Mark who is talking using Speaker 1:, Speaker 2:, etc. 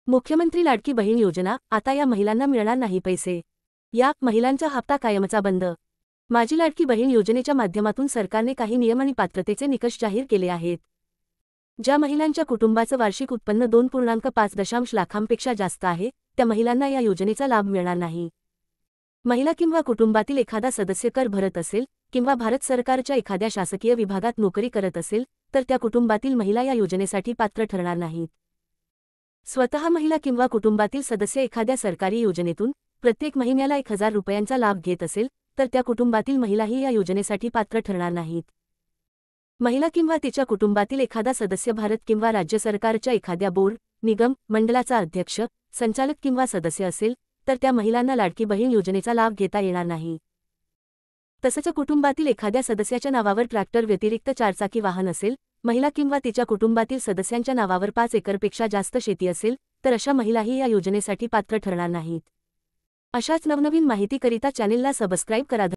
Speaker 1: मुख्यमंत्री लाडकी बहीण योजना, आता या महिलांना मिळणार नाही पैसे. या महिलांचा हप्ता कायमचा बंद. माझी लाडकी बहीण योजनेच्या माध्यमातून सरकारने काही नियम आणि पात्रतेचे निकष जाहीर केले आहेत. ज्या महिलांच्या कुटुंबाचं वार्षिक उत्पन्न 2.5 लाखांपेक्षा जास्त आहे, त्या महिलांना या योजनेचा लाभ मिळणार नाही. महिला किंवा कुटुंबातील एखादा सदस्य कर भरत असेल किंवा भारत सरकारच्या एखाद्या शासकीय विभागात नोकरी करत असेल, तर त्या कुटुंबातील महिला या योजनेसाठी पात्र ठरणार नाहीत. स्वतः महिला किंवा कुटुंबातील सदस्य एखाद्या सरकारी योजनेतून प्रत्येक महिन्याला 1000 रुपयांचा लाभ घेत असेल, तर त्या कुटुंबातील महिलाही या योजनेसाठी पात्र ठरणार नाहीत. महिला किंवा तिच्या कुटुंबातील एखादा सदस्य भारत किंवा राज्य सरकारच्या एखाद्या बोर्ड, निगम, मंडळाचा अध्यक्ष, संचालक किंवा सदस्य असेल, तर त्या महिलांना लाडकी बहीण योजनेचा लाभ घेता येणार नाही. तसंच कुटुंबातील एखाद्या सदस्याच्या नावावर ट्रॅक्टर व्यतिरिक्त 4 चाकी वाहन असेल, महिला किंवा तिच्या कुटुंबातील सदस्यांच्या नावावर 5 एकरपेक्षा जास्त शेती असेल, तर अशा महिलाही या योजनेसाठी पात्र ठरणार नाहीत. अशाच नवनवीन माहितीकरिता चॅनेलला सबस्क्राईब करा.